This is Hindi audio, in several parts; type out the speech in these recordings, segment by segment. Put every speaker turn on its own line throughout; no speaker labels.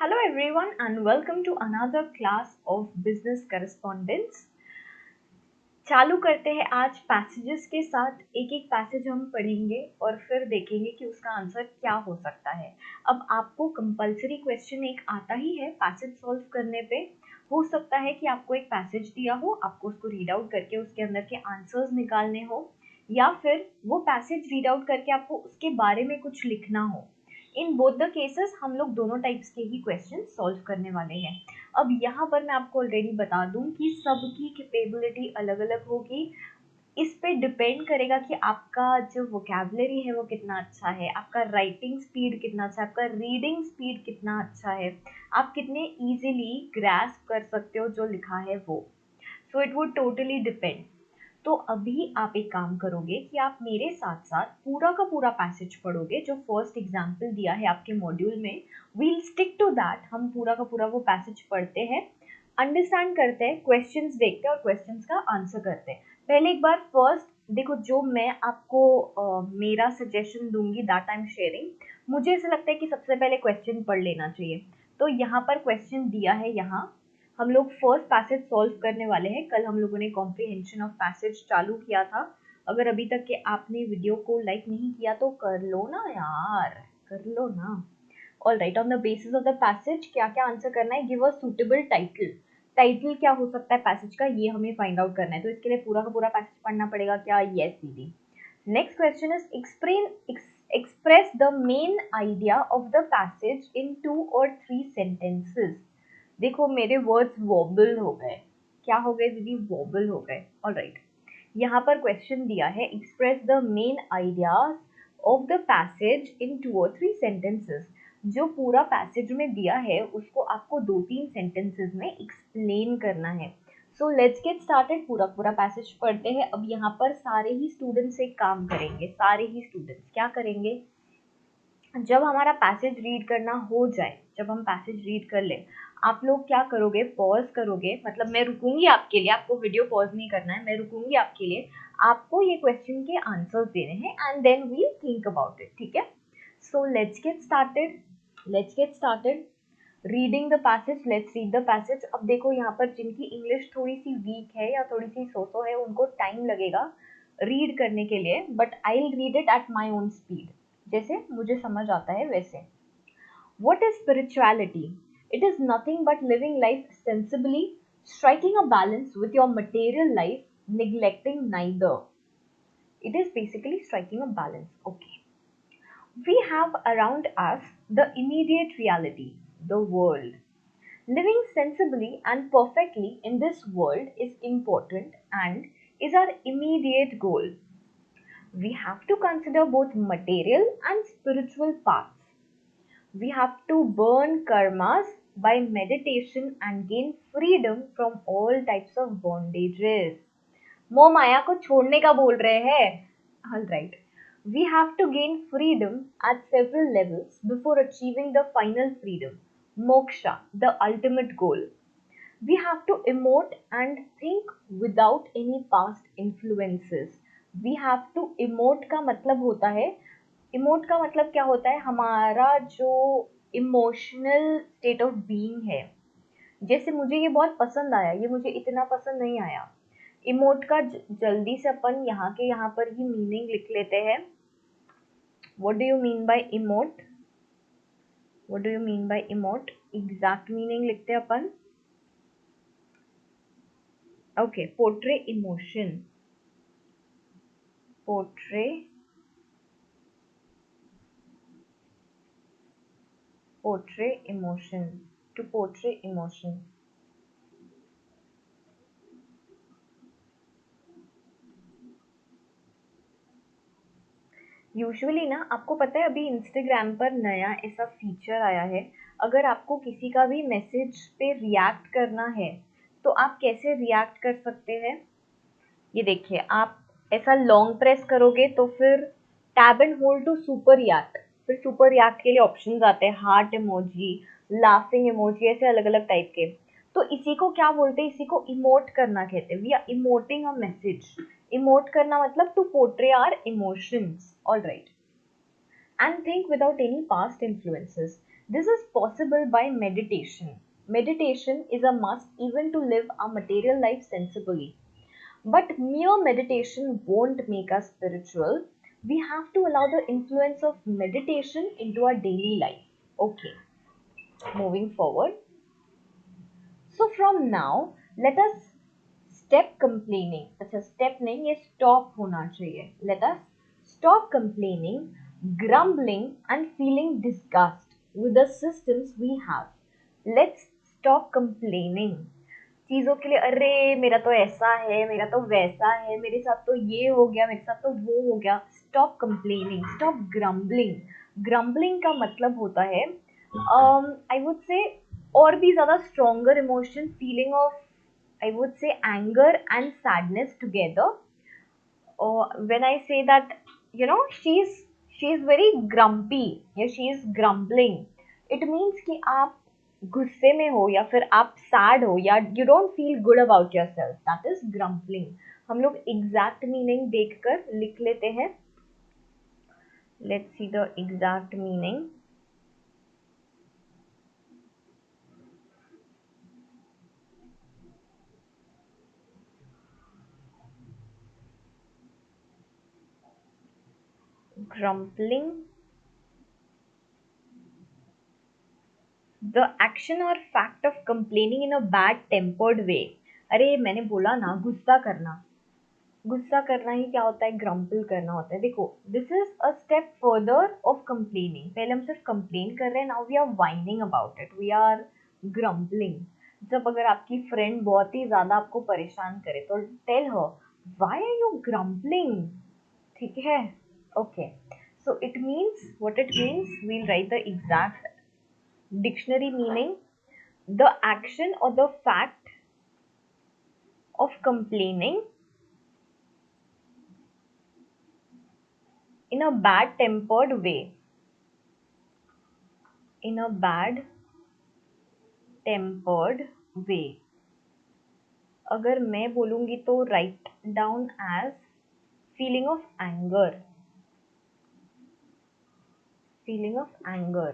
Hello everyone and welcome to another class of business correspondence। चालू करते हैं आज पैसेजेस के साथ। एक एक पैसेज हम पढ़ेंगे और फिर देखेंगे कि उसका आंसर क्या हो सकता है। अब आपको कंपलसरी क्वेश्चन एक आता ही है पैसेज सॉल्व करने पे। हो सकता है कि आपको एक पैसेज दिया हो, आपको उसको रीड आउट करके उसके अंदर के आंसर्स निकालने हो, या फिर वो पैसेज रीड आउट करके आपको उसके बारे में कुछ लिखना हो। इन बोथ द केसेस हम लोग दोनों टाइप्स के ही क्वेश्चन सॉल्व करने वाले हैं। अब यहाँ पर मैं आपको ऑलरेडी बता दूं कि सबकी कैपेबिलिटी अलग अलग होगी। इस पे डिपेंड करेगा कि आपका जो वोकैबुलरी है वो कितना अच्छा है, आपका राइटिंग स्पीड कितना अच्छा है, आपका रीडिंग स्पीड कितना अच्छा है, आप कितने इजीली ग्रैस्प कर सकते हो जो लिखा है वो। So it would totally depend. तो अभी आप एक काम करोगे कि आप मेरे साथ साथ पूरा का पूरा पैसेज पढ़ोगे जो फर्स्ट एग्जाम्पल दिया है आपके मॉड्यूल में। वील स्टिक टू दैट, हम पूरा का पूरा वो पैसेज पढ़ते हैं, अंडरस्टैंड करते हैं, क्वेश्चंस देखते हैं और क्वेश्चंस का आंसर करते हैं। पहले एक बार फर्स्ट देखो, जो मैं आपको मेरा सजेशन दूंगी दैट आई एम शेयरिंग, मुझे ऐसा लगता है कि सबसे पहले क्वेश्चन पढ़ लेना चाहिए। तो यहाँ पर क्वेश्चन दिया है, यहाँ हम लोग फर्स्ट पैसेज सॉल्व करने वाले हैं। कल हम लोगों ने कॉम्प्रिहेंशन ऑफ पैसेज चालू किया था। अगर अभी तक के आपने वीडियो को लाइक नहीं किया तो कर लो ना यार, कर लो ना। All right, on the basis of the passage क्या क्या आंसर करना है, give a suitable title. Title क्या हो सकता है पैसेज का, ये हमें फाइंड आउट करना है। तो इसके लिए पूरा का पूरा पैसेज पढ़ना पड़ेगा क्या? यस दीदी। Next question is express the main idea of the passage in 2 or 3 sentences। देखो मेरे वर्ड्स वॉबल हो गए। क्या हो गए दीदी? वॉबल हो गए। ऑलराइट, यहाँ पर क्वेश्चन दिया है express the main ideas of the passage in 2 or 3 sentences। जो पूरा पैसेज में दिया है उसको आपको 2-3 सेंटेंसेस में एक्सप्लेन करना है। So let's get started. पूरा पूरा पैसेज पढ़ते हैं। अब यहाँ पर सारे ही स्टूडेंट्स एक काम करेंगे। सारे ही स्टूडेंट्स क्या करेंगे, जब हमारा पैसेज रीड करना हो जाए, जब हम पैसेज रीड कर ले, आप लोग क्या करोगे, पॉज करोगे। मतलब मैं रुकूंगी आपके लिए, आपको वीडियो पॉज नहीं करना है, मैं रुकूंगी आपके लिए। आपको ये क्वेश्चन के आंसर्स देने हैं and then we think about it. ठीक है, so let's get started. Let's get started reading the passage. Let's read the passage. अब देखो यहाँ पर जिनकी इंग्लिश थोड़ी सी वीक है या थोड़ी सी सो है, उनको टाइम लगेगा रीड करने के लिए, but I will read it at my own speed, जैसे मुझे समझ आता है वैसे। What is spirituality? It is nothing but living life sensibly, striking a balance with your material life, neglecting neither. It is basically striking a balance. Okay. We have around us the immediate reality, the world. Living sensibly and perfectly in this world is important and is our immediate goal. We have to consider both material and spiritual paths. We have to burn karmas by meditation and gain freedom from all types of bondages. मोह माया को छोड़ने का बोल रहे हैं। All right. We have to gain freedom at several levels before achieving the final freedom, moksha, the ultimate goal. We have to emote and think without any past influences. We have to emote का मतलब होता है, इमोट का मतलब क्या होता है, हमारा जो इमोशनल स्टेट ऑफ बीइंग है। जैसे मुझे ये बहुत पसंद आया, ये मुझे इतना पसंद नहीं आया। इमोट का जल्दी से अपन यहाँ के यहाँ पर ही मीनिंग लिख लेते हैं। What do you mean by emote? What do you mean by emote? Exact meaning लिखते हैं अपन। Okay, portray emotion. Portray emotion, to portray emotion. Usually ना, आपको पता है अभी इंस्टाग्राम पर नया ऐसा फीचर आया है, अगर आपको किसी का भी मैसेज पे रिएक्ट करना है तो आप कैसे रिएक्ट कर सकते हैं। ये देखिए, आप ऐसा लॉन्ग प्रेस करोगे तो फिर tab and hold to super react, फिर सुपर रिएक्ट के लिए ऑप्शंस आते हैं, हार्ट इमोजी, लाफिंग इमोजी, ऐसे अलग अलग टाइप के। तो इसी को क्या बोलते हैं, इसी को इमोट करना कहते हैं। We are emoting a message. Emote करना मतलब to portray our emotions. All right, and think without any past influences. This is possible by meditation. Meditation is a must even to live a material life sensibly. But mere meditation won't make us spiritual. We have to allow the influence of meditation into our daily life. Okay, moving forward. So from now, let us step complaining. अच्छा step नहीं ये stop होना चाहिए. Let us stop complaining, grumbling and feeling disgust with the systems we have. Let's stop complaining. चीज़ों के लिए अरे मेरा तो ऐसा है, मेरा तो वैसा है, मेरे साथ तो ये हो गया, मेरे साथ तो वो हो गया. Stop complaining, stop grumbling. Grumbling का मतलब होता है I would say और भी ज़्यादा stronger emotion, feeling of I would say anger and sadness together. Or when I say that, you know, she's very grumpy या she is grumbling, it means कि आप गुस्से में हो या फिर आप सैड हो या you don't feel good about yourself. That is grumbling. हम लोग exact meaning देखकर लिख लेते हैं. Let's see the exact meaning. Grumbling, the action or fact of complaining in a bad tempered way. अरे मैंने बोला ना गुस्सा करना. गुस्सा करना ही क्या होता है, ग्रम्पल करना होता है. देखो this is a step further of complaining. पहले हम सिर्फ कंप्लेन कर रहे हैं, now we are whining about it, we are grumbling. जब अगर आपकी फ्रेंड बहुत ही ज्यादा आपको परेशान करे तो tell her why are you grumbling. ठीक है, okay. So it means what it means, we'll write the exact dictionary meaning. The action और the fact of complaining in a bad tempered way. In a bad tempered way. अगर मैं बोलूंगी तो write down as feeling of anger. Feeling of anger.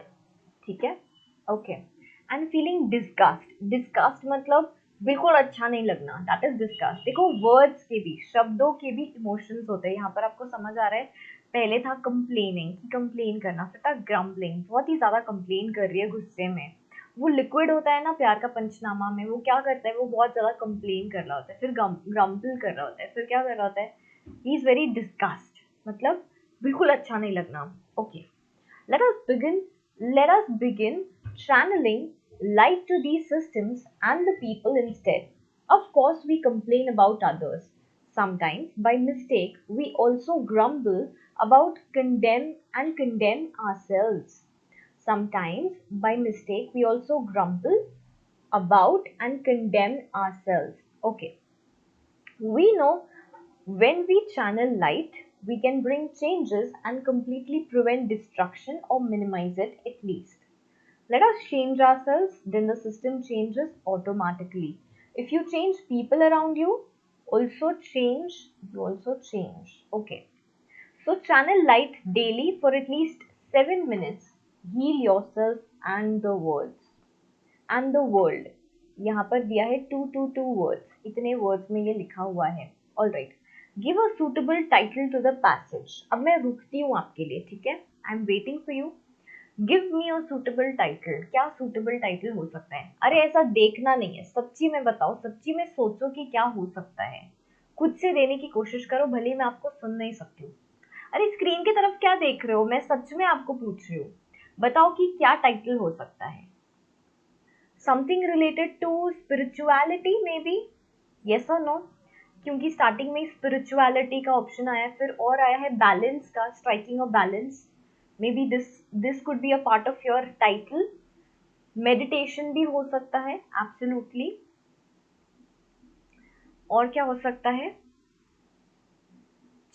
ठीक है, okay. And feeling disgust. Disgust मतलब बिल्कुल अच्छा नहीं लगना, दैट इज डिस्गस्ट. देखो वर्ड्स के भी, शब्दों के भी इमोशंस होते हैं. यहाँ पर आपको समझ आ रहा है, पहले था कंप्लेनिंग, कंप्लेन करना, फिर था ग्रम्बलिंग, बहुत ही ज्यादा कंप्लेन कर रही है गुस्से में. वो लिक्विड होता है ना प्यार का पंचनामा में, वो क्या करता है, वो बहुत ज्यादा कंप्लेन कर रहा होता है, फिर ग्रम्बल कर रहा होता है, फिर क्या कर रहा होता है, ही इज वेरी डिस्गस्ट, मतलब बिल्कुल अच्छा नहीं लगना. Okay, let us begin let us begin channeling light to these systems and the people instead. Of course, we complain about others. Sometimes, by mistake, we also grumble about condemn ourselves. Sometimes, by mistake, we also grumble about and condemn ourselves. Okay. We know when we channel light, we can bring changes and completely prevent destruction or minimize it at least. Let us change ourselves, then the system changes automatically. If you change people around you, you also change. Okay. So channel light daily for at least 7 minutes. Heal yourself and the words. And the world. यहाँ पर दिया है 2 words. इतने words में ये लिखा हुआ है. All right. Give a suitable title to the passage. अब मैं रुकती हूँ आपके लिए, ठीक है? I am waiting for you. Give me a suitable title. क्या suitable title हो सकता है? अरे ऐसा देखना नहीं है, सच्ची में बताओ, सच्ची में सोचो कि क्या हो सकता है. खुद से देने की कोशिश करो, भले मैं आपको सुन नहीं सकती हूँ. अरे स्क्रीन की तरफ क्या देख रहे हो, मैं सच में आपको पूछ रही हूँ. बताओ कि क्या टाइटल हो सकता है. Something related to spirituality may be, yes और नो, क्योंकि स्टार्टिंग में स्पिरिचुअलिटी का ऑप्शन आया, फिर और आया है बैलेंस का, striking of balance. May be this could be a part of your title. Meditation भी हो सकता है, एब्सोल्युटली. और क्या हो सकता है,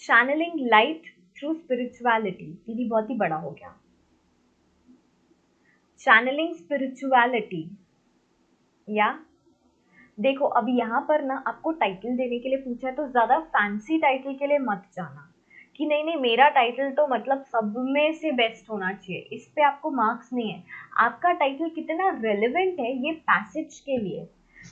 चैनलिंग लाइट थ्रू स्पिरिचुअलिटी. दीदी बहुत ही बड़ा हो गया. चैनलिंग स्पिरिचुअलिटी, या देखो अभी यहाँ पर ना आपको टाइटल देने के लिए पूछा है, तो ज्यादा फैंसी टाइटल के लिए मत जाना, कि नहीं नहीं मेरा टाइटल तो मतलब सब में से बेस्ट होना चाहिए, इस पे आपको मार्क्स नहीं है। आपका टाइटल कितना रेलेवेंट है ये पैसेज के लिए,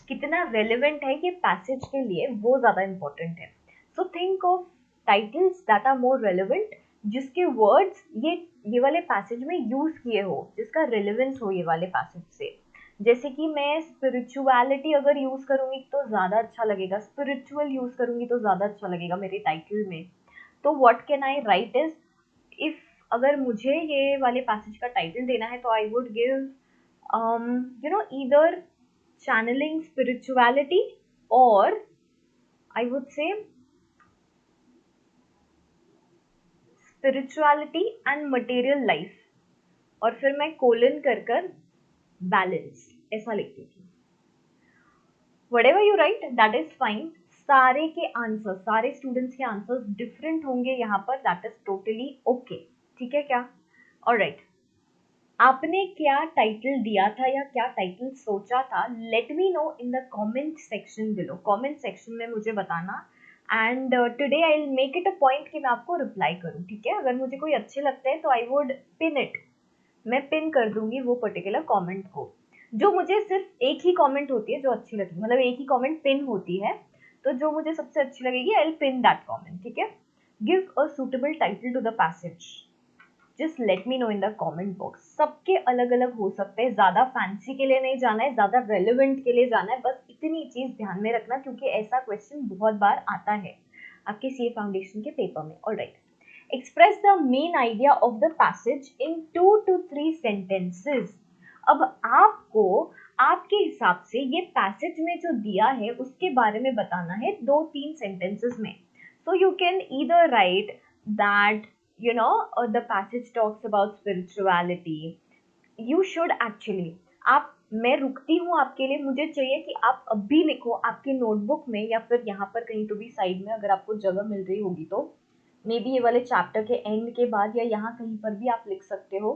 कितना रेलेवेंट है ये पैसेज के लिए, वो ज़्यादा इंपॉर्टेंट है। So think of titles that are more relevant, जिसके वर्ड्स ये वाले पैसेज में यूज किए हो, जिसका रेलेवेंस हो ये वाले पैसेज से। जैसे कि मैं स्पिरिचुअलिटी अगर यूज करूंगी तो ज्यादा अच्छा लगेगा, स्पिरिचुअल यूज करूंगी तो ज्यादा अच्छा लगेगा मेरे टाइटल में। तो what can I right is, if अगर मुझे ये वाले पैसेज का टाइटल देना है तो I would give either channeling spirituality or I would say spirituality and material life, और फिर मैं कोलन कर कर बैलेंस ऐसा लिखती थी। whatever you write that is fine, सारे के आंसर, सारे स्टूडेंट्स के आंसर्स डिफरेंट होंगे यहाँ पर, दैट इज टोटली ओके, ठीक है क्या? ऑलराइट, आपने क्या टाइटल दिया था या क्या टाइटल सोचा था, late me know in the comment section below, comment section में मुझे बताना। And today I will make it a point कि मैं आपको रिप्लाई करूं, ठीक है? अगर मुझे कोई अच्छे लगते हैं तो आई वुड पिन इट, मैं पिन कर दूंगी वो पर्टिकुलर कमेंट को। जो मुझे सिर्फ एक ही कमेंट होती है जो अच्छी लगती है, मतलब एक ही कमेंट पिन होती है, तो जो मुझे सबसे अच्छी लगेगी I will pin that comment, ठीक है? Give a suitable title to the passage, just let me know in the comment box. सबके अलग अलग हो सकते हैं, ज्यादा फैंसी के लिए नहीं जाना है, ज्यादा रेलेवेंट के लिए जाना है, बस इतनी चीज ध्यान में रखना, क्योंकि ऐसा क्वेश्चन बहुत बार आता है आपके सीए फाउंडेशन के पेपर में। Alright, express the main idea of the passage in 2 to 3 sentences। अब आपको आपके हिसाब से ये पैसेज में जो दिया है उसके बारे में बताना है 2-3 सेंटेंसेस में। so you can either write that the passage talks about spirituality, you should actually, आप, मैं रुकती हूँ आपके लिए, मुझे चाहिए कि आप अभी लिखो आपके नोटबुक में या फिर यहाँ पर कहीं तो भी साइड में, अगर आपको जगह मिल रही होगी तो मे बी ये वाले चैप्टर के एंड के बाद या यहाँ कहीं पर भी आप लिख सकते हो।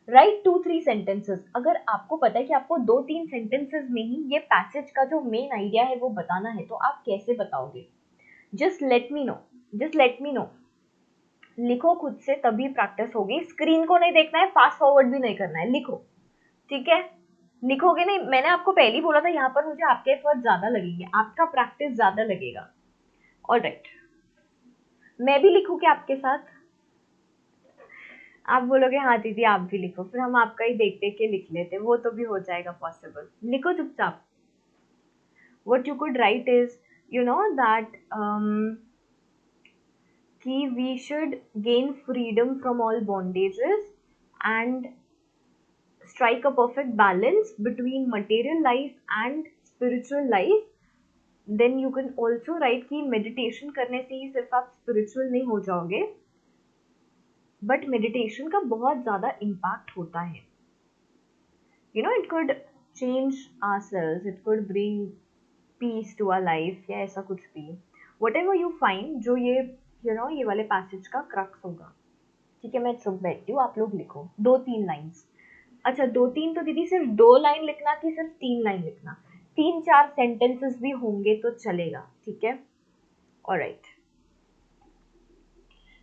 Right 2-3 sentences. अगर आपको पता है कि आपको 2-3 सेंटेंसेस में ही ये पैसेज का जो मेन आइडिया है वो बताना है, तो आप कैसे बताओगे? Just let me no, just let me no. लिखो खुद से, तभी प्रैक्टिस होगी। स्क्रीन को नहीं देखना है, फास्ट फॉरवर्ड भी नहीं करना है, लिखो, ठीक है? लिखोगे नहीं, मैंने आपको पहले ही बोला था यहाँ पर मुझे आपके एफर्ट ज्यादा लगेंगे, आपका प्रैक्टिस ज्यादा लगेगा। ऑलराइट, मैं भी लिखूं क्या आपके साथ? आप बोलोगे हाँ दीदी आप भी लिखो, फिर हम आपका ही देख देख के लिख लेते, वो तो भी हो जाएगा पॉसिबल। लिखो चुपचाप। what you could write is that कि we should gain freedom from all bondages and strike a perfect balance between material life and spiritual life। then you can also write कि meditation करने से ही सिर्फ आप spiritual नहीं हो जाओगे, बट मेडिटेशन का बहुत ज़्यादा इम्पैक्ट होता है। it could change ourselves, it could bring peace to our life या ऐसा कुछ भी, whatever you find, जो ये ये वाले पैसेज का क्रक्स होगा। ठीक है, मैं चुप बैठती हूँ, आप लोग लिखो 2-3 लाइन्स। अच्छा 2-3 तो दीदी सिर्फ 2 लाइन लिखना कि सिर्फ 3 लाइन लिखना? 3-4 सेंटेंसेस भी होंगे तो चलेगा, ठीक है? ऑलराइट,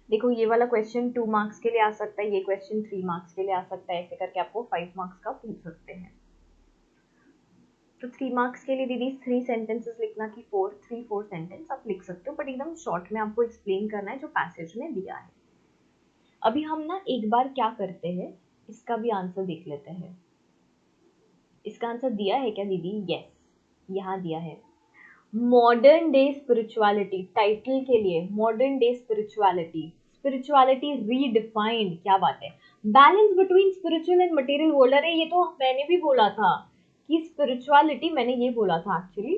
देखो ये वाला क्वेश्चन 2 मार्क्स के लिए आ सकता है, ये क्वेश्चन 3 मार्क्स के लिए आ सकता है, ऐसे करके आपको 5 मार्क्स का पूछ सकते हैं। तो 3 मार्क्स के लिए दीदी 3 सेंटेंसेस लिखना कि 4 सेंटेंस आप लिख सकते हो, बट एकदम शॉर्ट में आपको एक्सप्लेन करना है जो पैसेज में दिया है। अभी हम ना एक बार क्या करते हैं, इसका भी आंसर देख लेते हैं। इसका आंसर दिया है क्या दीदी? यस, यहाँ दिया है। मॉडर्न डे स्पिरिचुअलिटी, टाइटल के लिए modern day spirituality, spirituality redefined, क्या बात है। Balance between spiritual and material world, अरे ये तो मैंने भी बोला था कि स्पिरिचुअलिटी, मैंने ये बोला था actually,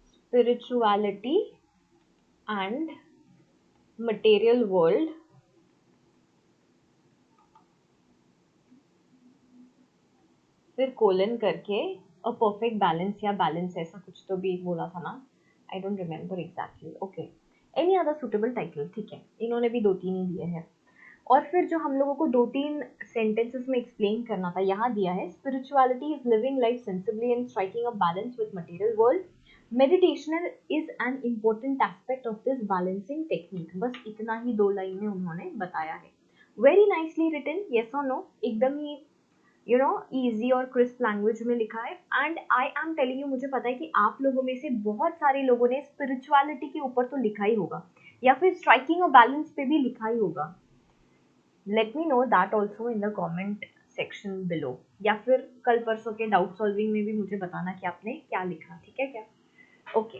spirituality and material world, फिर कोलन करके अ परफेक्ट बैलेंस या बैलेंस, ऐसा कुछ तो भी बोला था ना, I don't remember exactly. Okay, any other suitable title, ठीक है, इन्होंने भी 2-3 ही दिए हैं। और फिर जो हम लोगों को 2-3 सेंटेंसेस में एक्सप्लेन करना था, यहाँ दिया है spirituality is living life sensibly and striking a balance with material world. Meditation is an important aspect of this balancing technique. बस इतना ही 2 लाइन में उन्होंने बताया है। वेरी नाइसली रिटन, येस और नो, एकदम ही इजी और क्रिस्प लैंग्वेज में लिखा है। And I am telling you, मुझे पता है कि आप लोगों में से बहुत सारे लोगों ने स्पिरिचुअलिटी के ऊपर तो लिखा ही होगा, या फिर स्ट्राइकिंग अ बैलेंस पे भी लिखा ही होगा। Late me know that also in the comment section below, या फिर कल परसों के डाउट सॉल्विंग में भी मुझे बताना कि आपने क्या लिखा, ठीक है क्या? Okay,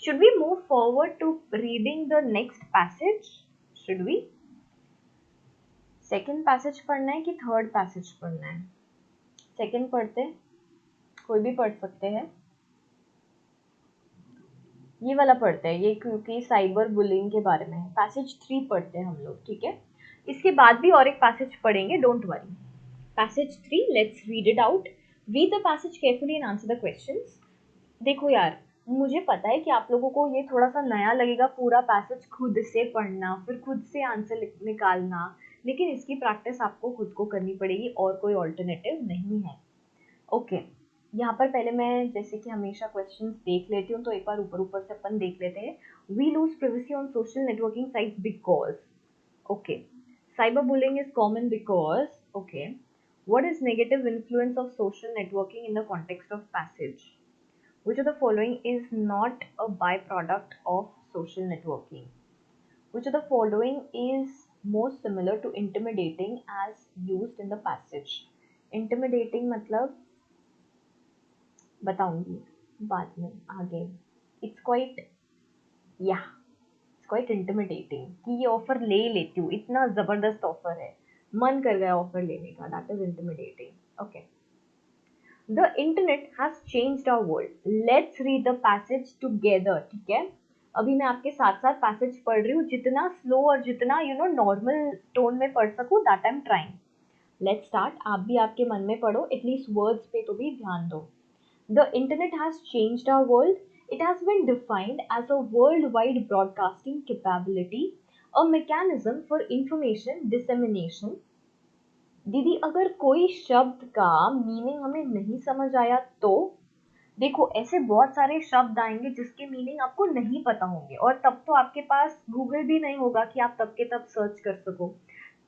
should we move forward to reading the next passage? Should we second passage पढ़ना है कि थर्ड पैसेज पढ़ना है? सेकेंड पढ़ते, कोई भी पढ़ सकते हैं। ये वाला पढ़ते हैं, ये क्योंकि साइबर बुलिंग के बारे में है। पैसेज 3 पढ़ते हैं हम लोग, ठीक है? इसके बाद भी और एक पैसेज पढ़ेंगे, don't worry. Passage 3, let's read it out. Read the passage carefully and answer the questions. देखो यार, मुझे पता है कि आप लोगों को ये थोड़ा सा नया लगेगा, पूरा पैसेज खुद से पढ़ना, फिर खुद से आंसर निकालना, लेकिन इसकी प्रैक्टिस आपको खुद को करनी पड़ेगी और कोई ऑल्टरनेटिव नहीं है। ओके, यहाँ पर पहले मैं जैसे कि हमेशा क्वेश्चंस देख लेती हूँ, तो एक बार ऊपर ऊपर से अपन देख लेते हैं। We lose privacy on social networking sites because, okay, cyberbullying is common because, okay, what is negative influence of social networking in the context of passage? Which of the following is not a byproduct of social networking? Which of the following is most similar to intimidating as used in the passage? Intimidating मतलब बताऊंगी बाद में आगे। इट्स क्वाइट, या इट्स क्वाइट इंटिमिडेटिंग कि ये ऑफर ले लेती हूँ, इतना जबरदस्त ऑफर है, मन कर गया ऑफर लेने का, that is intimidating. Okay, the internet has changed our world, let's read the passage together, ठीक है? अभी मैं आपके साथ साथ पैसेज पढ़ रही हूँ, जितना स्लो और जितना नॉर्मल टोन में पढ़ सकूँ, that I am trying. Let's start. आप भी आपके मन में पढ़ो, एटलीस्ट वर्ड्स पे तो भी ध्यान दो। The internet has changed our world. It has been defined as a worldwide broadcasting capability, a mechanism for information dissemination. दीदी, अगर कोई शब्द का मीनिंग हमें नहीं समझ आया तो? देखो, ऐसे बहुत सारे शब्द आएंगे जिसके मीनिंग आपको नहीं पता होंगे, और तब तो आपके पास गूगल भी नहीं होगा कि आप तब के तब सर्च कर सको।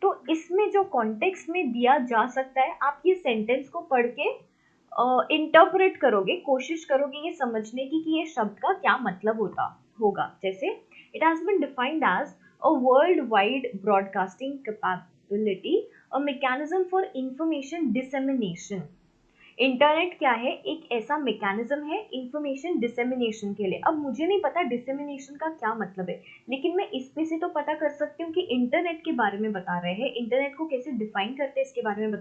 तो इसमें जो कॉन्टेक्स्ट में दिया जा सकता है, आप ये सेंटेंस को पढ़ के इंटरप्रेट करोगे, कोशिश करोगे ये समझने की कि ये शब्द का क्या मतलब होता होगा। जैसे it has been defined as a world wide broadcasting capability, a mechanism for information dissemination. Internet क्या है? एक ऐसा मैकेनिज्म है इंफॉर्मेशन डिसेमिनेशन के लिए। अब मुझे नहीं पता डिसेमिनेशन का क्या मतलब है, लेकिन मैं इस पे से तो पता कर सकती हूँ कि इंटरनेट के बारे में बता रहे हैं, इंटरनेट को कैसे डिफाइन करते हैं इसके बारे में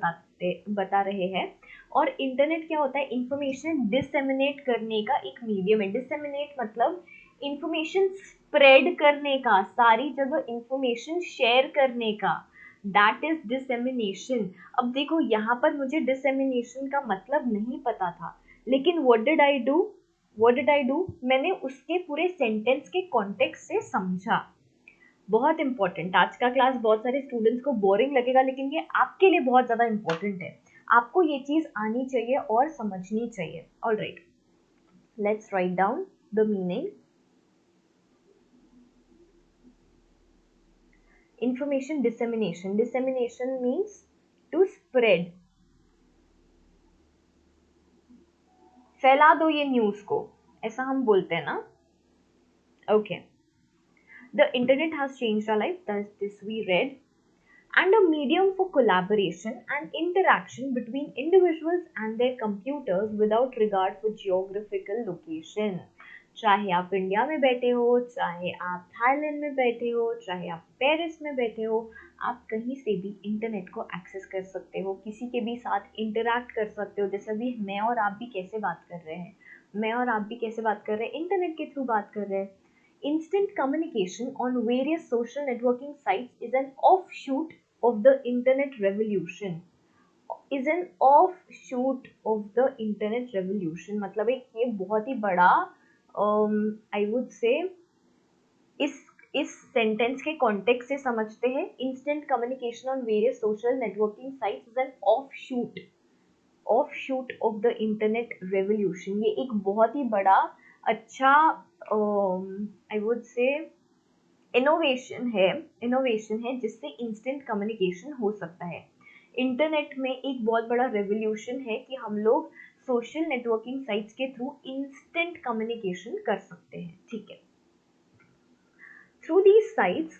बता रहे हैं। और इंटरनेट क्या होता है? इंफॉर्मेशन डिसेमिनेट करने का एक मीडियम है। डिसेमिनेट मतलब इंफॉर्मेशन स्प्रेड करने का, सारी जगह इंफॉर्मेशन शेयर करने का, दैट इज डिसेमिनेशन। अब देखो, यहाँ पर मुझे डिसेमिनेशन का मतलब नहीं पता था, लेकिन व्हाट डिड आई डू, मैंने उसके पूरे सेंटेंस के कॉन्टेक्स्ट से समझा। बहुत इंपॉर्टेंट। आज का क्लास बहुत सारे स्टूडेंट्स को बोरिंग लगेगा, लेकिन ये आपके लिए बहुत ज्यादा इंपॉर्टेंट है। आपको ये चीज आनी चाहिए और समझनी चाहिए। Alright, let's write down the meaning. Information dissemination. Dissemination means to spread. फैला दो ये न्यूज को, ऐसा हम बोलते हैं ना। Okay, the internet has changed our life, this we read, and a medium for collaboration and interaction between individuals and their computers without regard for geographical location. चाहे आप इंडिया में बैठे हो, चाहे आप थाईलैंड में बैठे हो, चाहे आप पेरिस में बैठे हो, आप कहीं से भी इंटरनेट को एक्सेस कर सकते हो, किसी के भी साथ इंटरैक्ट कर सकते हो। जैसे अभी मैं और आप भी कैसे बात कर रहे हैं, मैं और आप भी कैसे बात कर रहे हैं, इंटरनेट के थ्रू बात कर रहे हैं। Instant communication on various social networking sites is an offshoot of the internet revolution. Is an offshoot of the internet revolution मतलब एक ये बहुत ही बड़ा I would say इस सेंटेंस के कॉन्टेक्स्ट से समझते हैं। Instant communication on various social networking sites is an offshoot of the internet revolution. ये एक बहुत ही बड़ा अच्छा आई वुड से इनोवेशन है जिससे इंस्टेंट कम्युनिकेशन हो सकता है। इंटरनेट में एक बहुत बड़ा रेवोल्यूशन है कि हम लोग सोशल नेटवर्किंग साइट्स के थ्रू इंस्टेंट कम्युनिकेशन कर सकते हैं, ठीक है। Through these sites,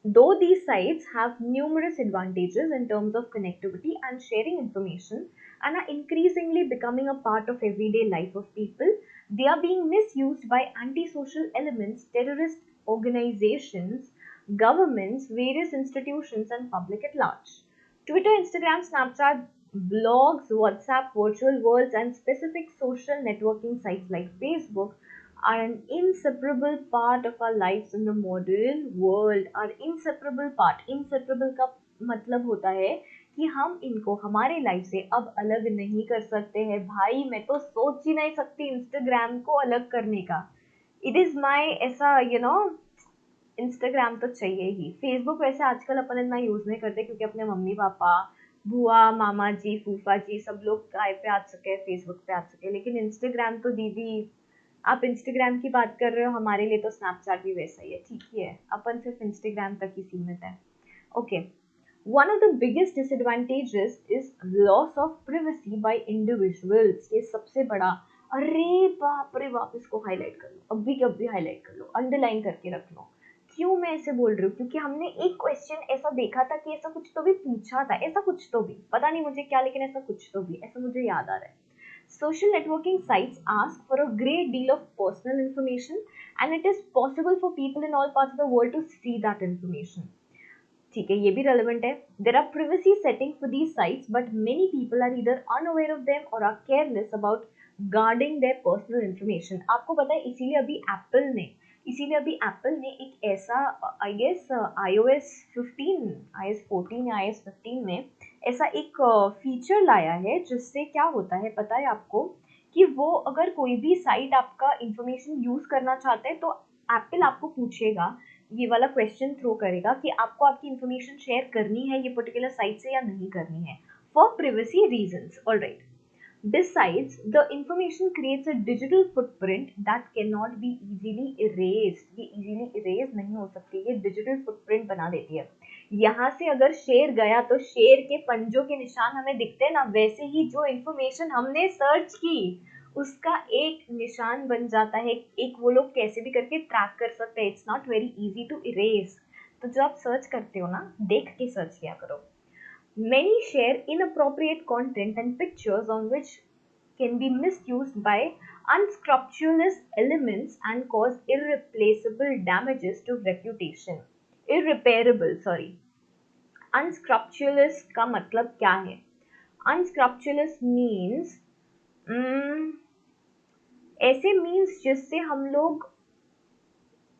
though these sites have numerous advantages in terms of connectivity and sharing information and are increasingly becoming a part of everyday life of people, they are being misused by antisocial elements, terrorist organizations, governments, various institutions, and public at large. Twitter, Instagram, Snapchat, blogs, WhatsApp, virtual worlds, and specific social networking sites like Facebook are an inseparable part of our lives in the modern world. Are inseparable part, inseparable का मतलब होता है कि हम इनको हमारे लाइफ से अब अलग नहीं कर सकते हैं। भाई मैं तो सोच ही नहीं सकती इंस्टाग्राम को अलग करने का। इट इज माई ऐसा इंस्टाग्राम तो चाहिए ही। फेसबुक वैसे आजकल अपन इतना यूज नहीं करते क्योंकि अपने मम्मी पापा, बुआ, मामा जी, फूफा जी सब लोग काय पे आ सके, फेसबुक पे आ सके, लेकिन इंस्टाग्राम तो दीदी, आप इंस्टाग्राम की बात कर रहे हो, हमारे लिए तो स्नैपचैट भी वैसा ही है, ठीक ही है, अपन सिर्फ इंस्टाग्राम तक ही सीमित है। Okay, one of the biggest disadvantages is loss of privacy bye individuals. ये सबसे बड़ा, अरे बाप रे बाप, इसको हाईलाइट कर लो, अभी के अभी हाईलाइट कर लो, अंडरलाइन करके रख लो। क्यों मैं ऐसे बोल रही हूँ? क्योंकि हमने एक क्वेश्चन ऐसा देखा था कि ऐसा कुछ तो भी पूछा था, ऐसा कुछ तो भी, पता नहीं मुझे क्या, लेकिन ऐसा कुछ तो भी, ऐसा मुझे याद आ रहा है। Social networking sites ask for a great deal of personal information, and it is possible for people in all parts of the world to see that information. ठीक है, ये भी relevant है। There are privacy settings for these sites, but many people are either unaware of them or are careless about guarding their personal information. आपको पता है, इसीलिए अभी एप्पल ने एक ऐसा, आई गेस iOS 15, iOS 14 या iOS 15 में ऐसा एक फीचर लाया है जिससे क्या होता है पता है आपको, कि वो अगर कोई भी साइट आपका इंफॉर्मेशन यूज करना चाहते हैं तो एप्पल आपको पूछेगा, ये वाला क्वेश्चन थ्रो करेगा कि आपको आपकी इंफॉर्मेशन शेयर करनी है ये पर्टिकुलर साइट से या नहीं करनी है, for privacy reasons. Alright, besides, the information creates a digital footprint that cannot be easily erased. ये easily erase नहीं हो सकती, ये digital footprint बना देती है। यहाँ से अगर शेर गया तो शेर के पंजों के निशान हमें दिखते हैं ना, वैसे ही जो इंफॉर्मेशन हमने सर्च की उसका एक निशान बन जाता है, एक वो लोग कैसे भी करके ट्रैक कर सकते हैं। It's not very easy to erase. तो जो आप सर्च करते हो ना, देख के सर्च किया करो। Many share inappropriate content and pictures on which can be misused by unscrupulous elements and cause irreplaceable damages to reputation. Irreparable, sorry. Unscrupulous का मतलब क्या है? Unscrupulous means ऐसे मीन्स जिससे हम लोग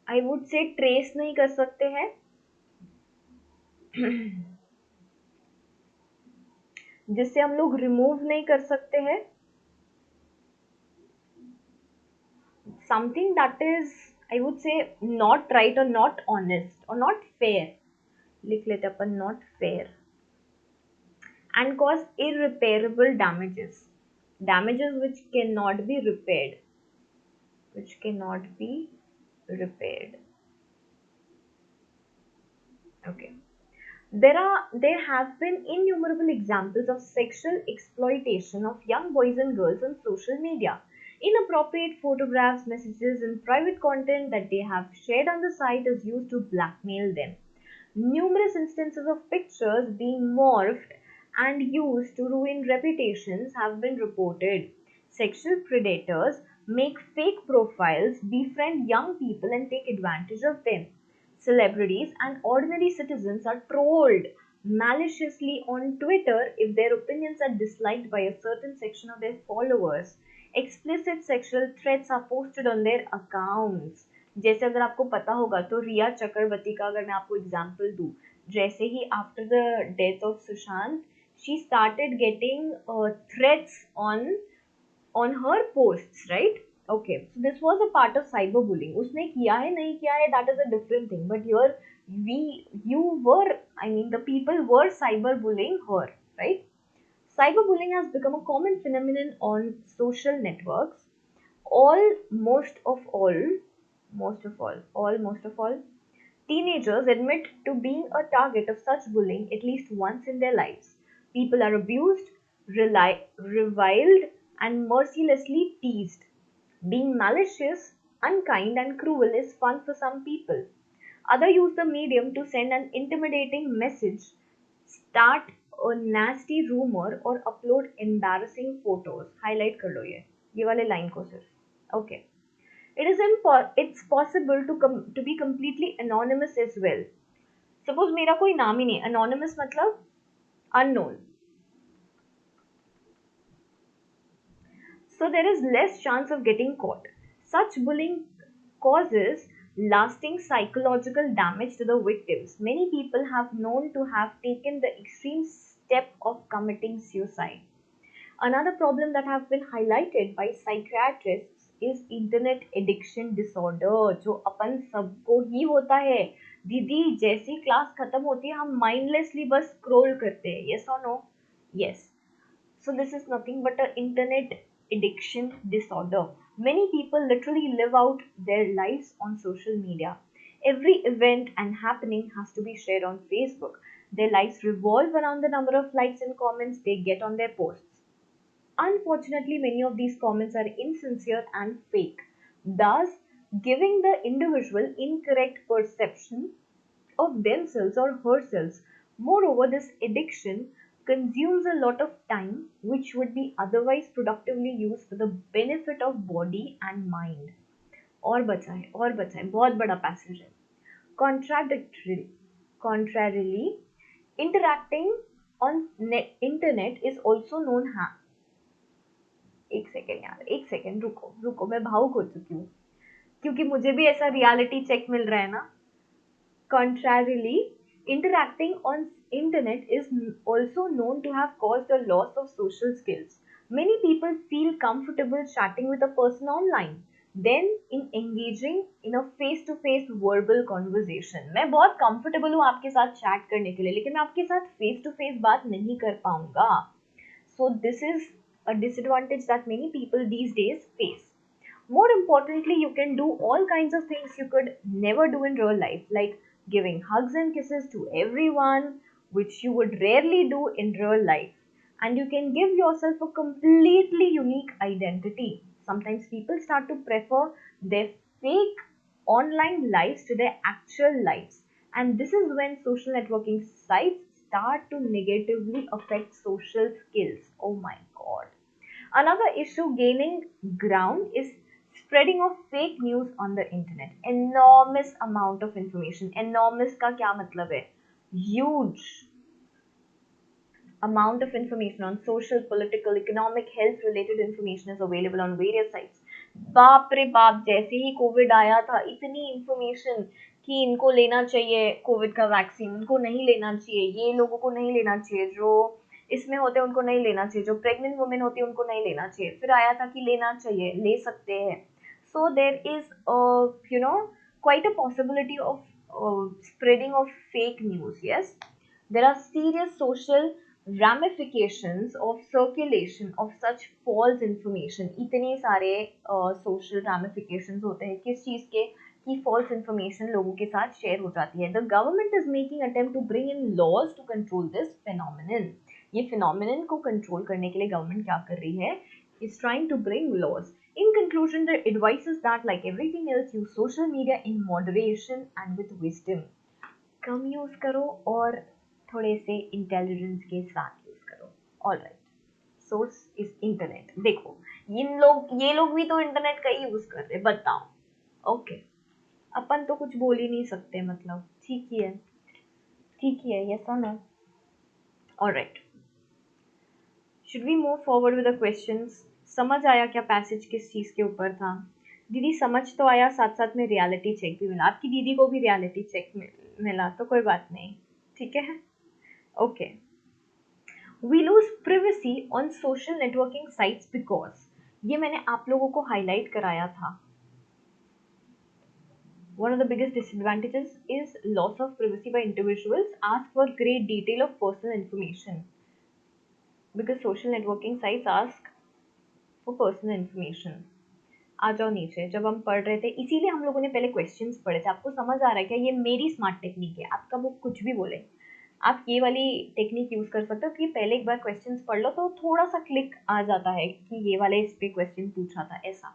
आई वुड से ट्रेस नहीं कर सकते हैं जिससे हम लोग रिमूव नहीं कर सकते हैं, something that is, I would say, not right or not honest or not fair, लिख लेते अपन not fair, and cause irreparable damages which cannot be repaired, which cannot be repaired. Okay, there have been innumerable examples of sexual exploitation of young boys and girls on social media. Inappropriate photographs, messages, and private content that they have shared on the site is used to blackmail them. Numerous instances of pictures being morphed and used to ruin reputations have been reported. Sexual predators make fake profiles, befriend young people, and take advantage of them. Celebrities and ordinary citizens are trolled maliciously on Twitter if their opinions are disliked by a certain section of their followers. Explicit sexual threats are posted on their accounts. जैसे अगर आपको पता होगा तो रिया चक्रवर्ती का अगर मैं आपको एग्जांपल दूं, जैसे ही after the death of Sushant she started getting threats on her posts, right? Okay, so this was a part of cyberbullying. उसने किया है नहीं किया है, that is a different thing, but here the people were cyberbullying her, right? Cyberbullying has become a common phenomenon on social networks. Most of all, teenagers admit to being a target of such bullying at least once in their lives. People are abused, reviled, and mercilessly teased. Being malicious, unkind, and cruel is fun for some people. Others use the medium to send an intimidating message, start a nasty rumor, or upload embarrassing photos. Highlight कर लो ये वाले line को सिर्फ. Okay. It's possible to be completely anonymous as well. Suppose मेरा कोई नाम ही नहीं, anonymous मतलब unknown. So there is less chance of getting caught. Such bullying causes lasting psychological damage to the victims. Many people have known to have taken the extreme step of committing suicide. Another problem that have been highlighted by psychiatrists is internet addiction disorder, जो अपन सबको ही होता है. दीदी जैसी क्लास खत्म होती है हम mindlessly बस scroll करते हैं. Yes or no? Yes. So this is nothing but an internet addiction disorder. Many people literally live out their lives on social media. Every event and happening has to be shared on Facebook. Their lives revolve around the number of likes and comments they get on their posts. Unfortunately, many of these comments are insincere and fake, thus giving the individual incorrect perception of themselves or herself. Moreover, this addiction consumes a lot of time which would be otherwise productively used for the benefit of body and mind. और बचाएं बहुत बड़ा पैसेज है. Contrarily, interacting on internet is also known एक सेकेंड रुको मैं भावुक हो चुकी हूँ क्योंकि मुझे भी ऐसा रियलिटी चेक मिल रहा है ना. Contrarily, interacting on internet is also known to have caused a loss of social skills. Many people feel comfortable chatting with a person online then in engaging in a face to face verbal conversation. मैं बहुत comfortable हूँ आपके साथ chat करने के लिए लेकिन मैं आपके साथ face to face बात नहीं कर पाऊंगा. So this is a disadvantage that many people these days face. More importantly, you can do all kinds of things you could never do in real life, like giving hugs and kisses to everyone, which you would rarely do in real life. And you can give yourself a completely unique identity. Sometimes people start to prefer their fake online lives to their actual lives. And this is when social networking sites start to negatively affect social skills. Oh my god. Another issue gaining ground is spreading of fake news on the internet. Enormous amount of information. Enormous का क्या मतलब है? Huge amount of information on social, political, economic, health related information is available on various sites. बाप रे बाप, जैसे ही कोविड आया था इतनी इंफॉर्मेशन कि इनको लेना चाहिए कोविड का वैक्सीन, इनको नहीं लेना चाहिए, ये लोगों को नहीं लेना चाहिए, जो इसमें होते हैं उनको नहीं लेना चाहिए, जो प्रेग्नेंट वुमेन होती है उनको नहीं लेना चाहिए. फिर आया था कि लेना चाहिए, ले सकते हैं. So there is quite a possibility of spreading of fake news. Yes, there are serious social ramifications of circulation of such false information. इतने सारे social ramifications होते हैं किस चीज़ के कि false information लोगों के साथ share हो जाती है. The government is making attempt to bring in laws to control this phenomenon. ये phenomenon को control करने के लिए government क्या कर रही है? Is trying to bring laws. In conclusion, the advice is that, like everything else, use social media in moderation and with wisdom. Come use करो और थोड़े से इंटेलिजेंस के साथ यूज करो. All right, source is internet. देखो ये लोग भी तो इंटरनेट का ही यूज कर रहे, बताओ. ओके, अपन तो कुछ बोल ही नहीं सकते, मतलब ठीक ही है. यस और no? All right, should we move forward with the questions? समझ आया क्या पैसेज किस चीज के ऊपर था? दीदी समझ तो आया, साथ साथ में रियलिटी चेक भी मिला. आपकी दीदी को भी रियलिटी चेक मिला तो कोई बात नहीं, ठीक है. Okay, we lose privacy on social networking sites because, ये मैंने आप लोगों को हाईलाइट कराया था. One of the biggest disadvantages is loss of privacy by individuals ask for great detail of personal information, because social networking sites ask for personal information. आ जाओ नीचे। जब हम पढ़ रहे थे, इसीलिए हम लोगों ने पहले क्वेश्चंस पढ़े थे। आपको समझ आ रहा है क्या? ये मेरी स्मार्ट टेक्निक है, आपका वो कुछ भी बोले, आप ये वाली टेक्निक यूज कर सकते हो कि पहले एक बार क्वेश्चंस पढ़ लो तो थोड़ा सा क्लिक आ जाता है कि ये वाले इस पे क्वेश्चन पूछा था ऐसा।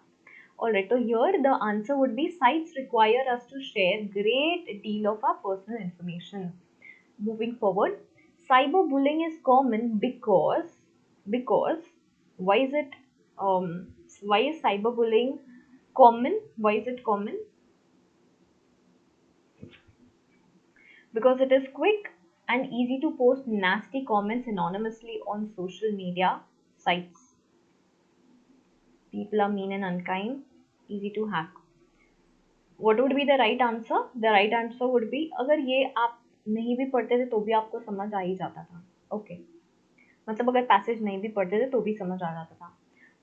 Alright, so here the answer would be sites require us to share great deal of our personal information. Moving forward, cyberbullying is common because why is it why is cyberbullying common? Why is it common? Because it is quick and easy to post nasty comments anonymously on social media sites. People are mean and unkind, easy to hack. What would be the right answer? The right answer would be, अगर ये आप नहीं भी पढ़ते थे तो भी आपको समझ आ ही जाता था. Okay. मतलब अगर पैसेज नहीं भी पढ़ते थे तो भी समझ आ जाता था.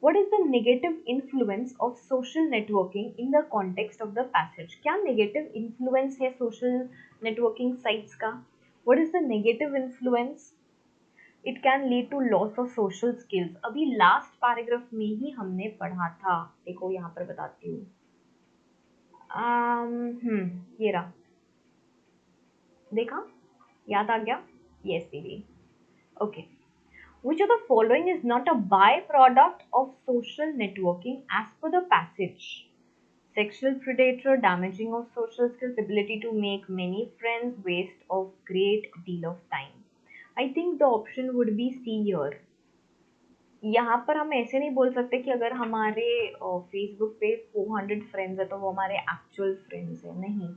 What is the negative influence of social networking in the context of the passage? क्या negative influence है social networking sites का? What is the negative influence? It can lead to loss of social skills. अभी last paragraph में ही हमने पढ़ा था. देखो यहाँ पर बताती हूँ. ये रहा. देखा? याद आ गया? Yes, baby. Okay. Which of the following is not a byproduct of social networking as per the passage? Sexual predator, damaging of social skills, ability to make many friends, waste of great deal of time. I think the option would be C here. यहाँ पर हम ऐसे नहीं बोल सकते कि अगर हमारे फेसबुक पे 400 फ्रेंड्स है तो वो हमारे एक्चुअल फ्रेंड्स है. नहीं,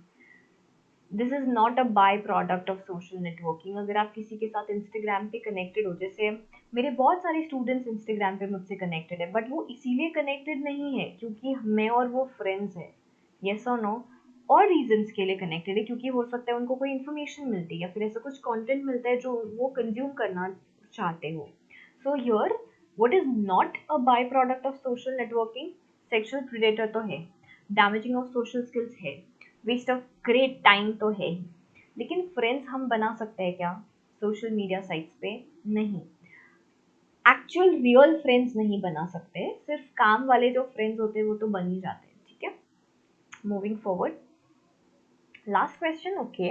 this is not a by product of social networking. अगर आप किसी के साथ इंस्टाग्राम पे कनेक्टेड हो, जैसे मेरे बहुत सारे स्टूडेंट्स इंस्टाग्राम पे मुझसे कनेक्टेड है, बट वो इसीलिए कनेक्टेड नहीं है क्योंकि मैं और वो फ्रेंड्स है. यस और नो? और रीजंस के लिए कनेक्टेड है, क्योंकि हो सकता है उनको कोई इन्फॉर्मेशन मिलती है या फिर ऐसा कुछ कंटेंट मिलता है जो वो कंज्यूम करना चाहते हो. So here what is not a by product of social networking? Sexual predator तो है, डैमेजिंग ऑफ सोशल स्किल्स है, वेस्ट ऑफ ग्रेट टाइम तो है ही. लेकिन फ्रेंड्स हम बना सकते हैं क्या सोशल मीडिया साइट्स पे? नहीं. एक्चुअल रियल फ्रेंड्स नहीं बना सकते, सिर्फ काम वाले जो फ्रेंड्स होते हैं वो तो बन ही जाते हैं. ठीक है, moving forward. Last question. Okay,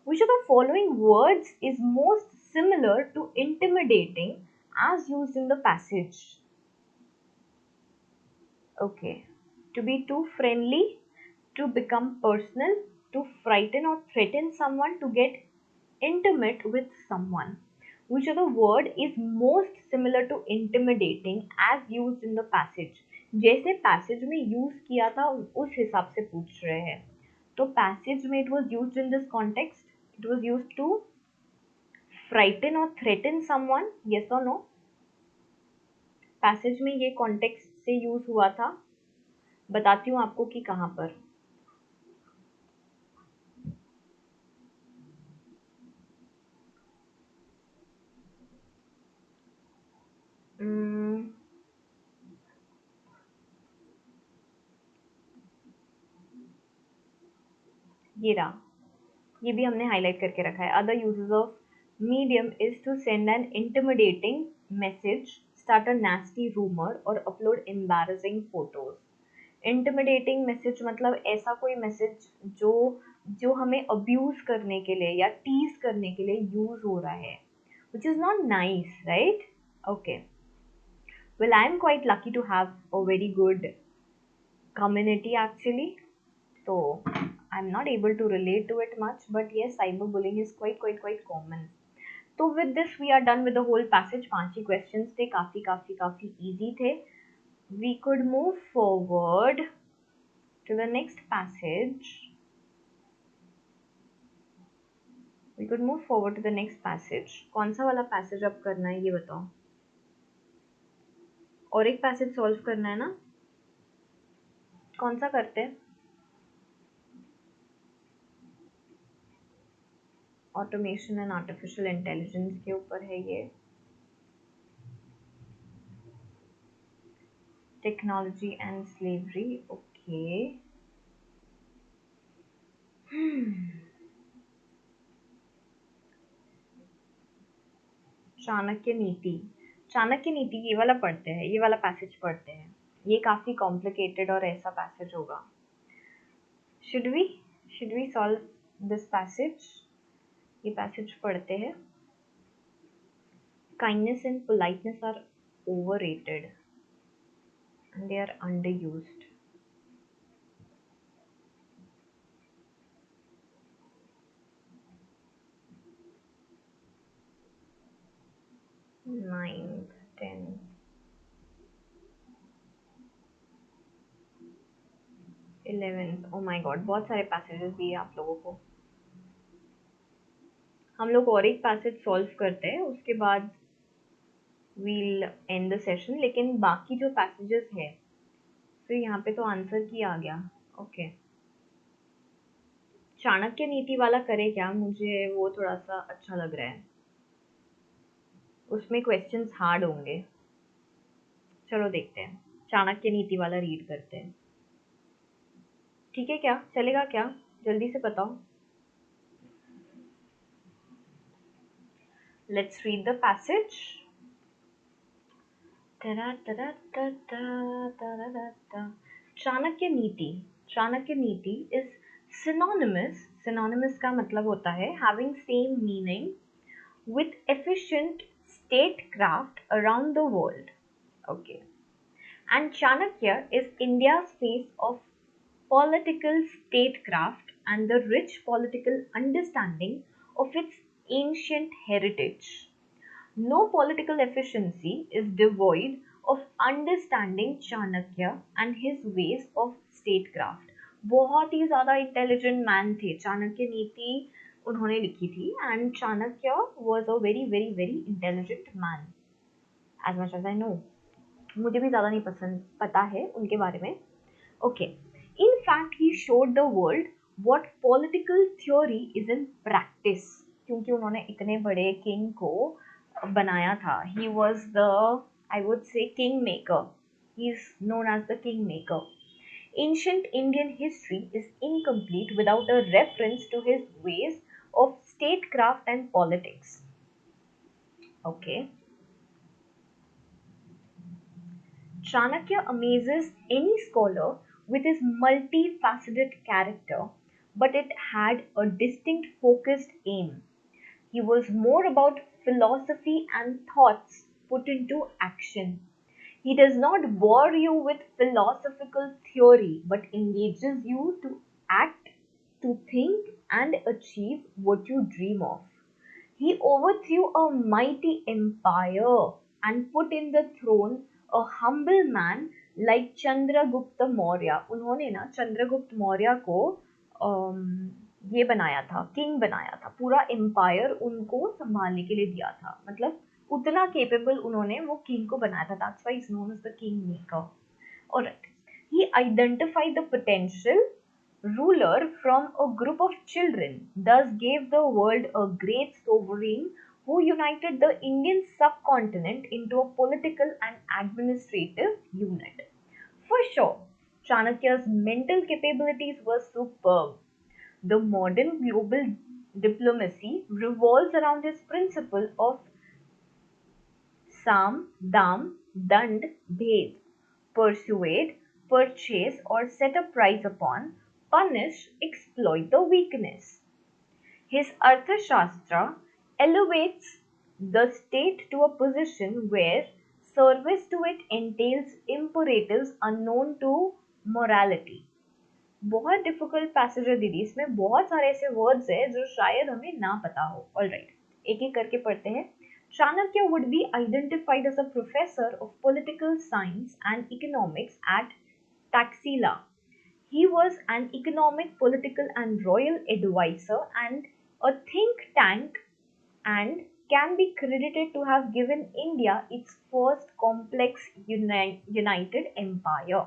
which of the following words is most similar to intimidating as used in the passage? Okay, to be too friendly, to become personal, to frighten or threaten someone, to get intimate with someone. Which of the word is most similar to intimidating as used in the passage? जैसे पैसेज में यूज किया था उस हिसाब से पूछ रहे हैं. तो पैसेज में it was used in this context. It was used to frighten or threaten someone. Yes or no? Passage में ये कॉन्टेक्स्ट से यूज हुआ था. बताती हूँ आपको कि कहाँ पर. ये रहा. ये भी हमने हाईलाइट करके रखा है. Other uses of medium is to send an intimidating message, start a nasty rumour और upload embarrassing photos. Intimidating message मतलब ऐसा कोई मैसेज जो जो हमें अब्यूज करने के लिए या टीज करने के लिए यूज हो रहा है, which is not nice, right? Okay. Well, I am quite lucky to have a very good community actually. So I'm not able to relate to it much, but yes, cyberbullying is quite common. So with this we are done with the whole passage. 5 he questions थे, काफी easy थे. We could move forward to the next passage. We could move forward to the next passage. कौन सा वाला passage अब करना है ये बताओ. और एक passage solve करना है ना? कौन सा करते हैं? ऑटोमेशन एंड आर्टिफिशियल इंटेलिजेंस के ऊपर है ये. Technology and slavery. Okay. Chanakya नीति. चाणक्य नीति ये वाला पढ़ते हैं, ये वाला पैसेज पढ़ते हैं. ये काफी कॉम्प्लिकेटेड और ऐसा पैसेज होगा. Should we solve this passage? ये पैसेज पढ़ते हैं. Kindness and politeness are overrated and they are underused. Ninth, 10th, 11th. Oh my God, बहुत सारे पैसेजेस दिए आप लोगों को. हम लोग और एक पैसेज सॉल्व करते हैं, उसके बाद वील एंड द सेशन. लेकिन बाकी जो पैसेजेस है, फिर यहाँ पे तो आंसर की आ गया. ओके, चाणक्य नीति वाला करे क्या? मुझे वो थोड़ा सा अच्छा लग रहा है. उसमें क्वेश्चंस हार्ड होंगे. चलो देखते हैं, चाणक्य नीति वाला रीड करते हैं. ठीक है क्या? चलेगा क्या? जल्दी से बताओ. Let's read the passage. Chanakya नीति. चाणक्य नीति is synonymous का मतलब होता है having same meaning with efficient statecraft around the world. Okay. And Chanakya is India's face of political statecraft and the rich political understanding of its ancient heritage. No political efficiency is devoid of understanding Chanakya and his ways of statecraft. बहुत ही ज़्यादा इंटेलिजेंट मैन थे. चाणक्य नीति उन्होंने लिखी थी and Chanakya was a very very very intelligent man as much as I know. मुझे भी ज़्यादा नहीं पता है उनके बारे में. Okay, in fact he showed the world what political theory is in practice. क्योंकि उन्होंने इतने बड़े किंग को बनाया था. He was the, I would say, king maker. He is known as the king maker. Ancient Indian history is incomplete without a reference to his ways of statecraft and politics. Okay. Chanakya amazes any scholar with his multifaceted character, but it had a distinct focused aim. He was more about philosophy and thoughts put into action. He does not bore you with philosophical theory, but engages you to act, to think, and achieve what you dream of. He overthrew a mighty empire and put in the throne a humble man like Chandragupta Maurya. उन्होंने ना चंद्रगुप्त मौर्य को ये बनाया था, किंग बनाया था. पूरा एम्पायर उनको संभालने के लिए दिया था. मतलब उतना केपेबल उन्होंने वो किंग को बनाया था. That's why is known as the king maker. Alright. He identified the potential ruler from a group of children, thus gave the world a great sovereign who united the Indian subcontinent into a political and administrative unit. For sure, Chanakya's mental capabilities were superb. The modern global diplomacy revolves around his principle of Sam, Dam, Dand, Bhed. Persuade, purchase or set a price upon, punish, exploit the weakness. His Arthashastra elevates the state to a position where service to it entails imperatives unknown to morality. बहुत डिफिकल्ट पैसेज है दीदी. इसमें बहुत सारे ऐसे वर्ड्स है जो शायद हमें ना पता हो. ऑलराइट, एक एक करके पढ़ते हैं. Chanakya would be identified as a professor of political science and economics at Taxila. He was an economic, political, and royal advisor and a think tank, and can be credited to have given India its first complex united empire.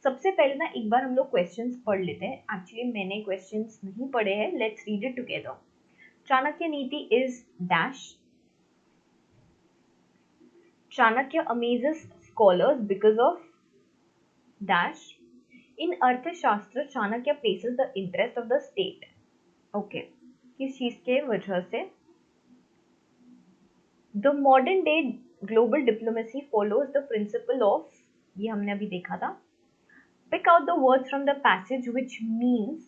सबसे पहले ना एक बार हम लोग क्वेश्चंस पढ़ लेते हैं. एक्चुअली मैंने क्वेश्चंस नहीं पढ़े हैं. Let's read it together. Chanakya Niti is dash. Chanakya amazes scholars because of dash. In Arthashastra, Chanakya places the interest of the state. Okay. किस चीज के वजह से? The modern day global diplomacy follows the principle of ये हमने अभी देखा था। Pick out the words from the passage which means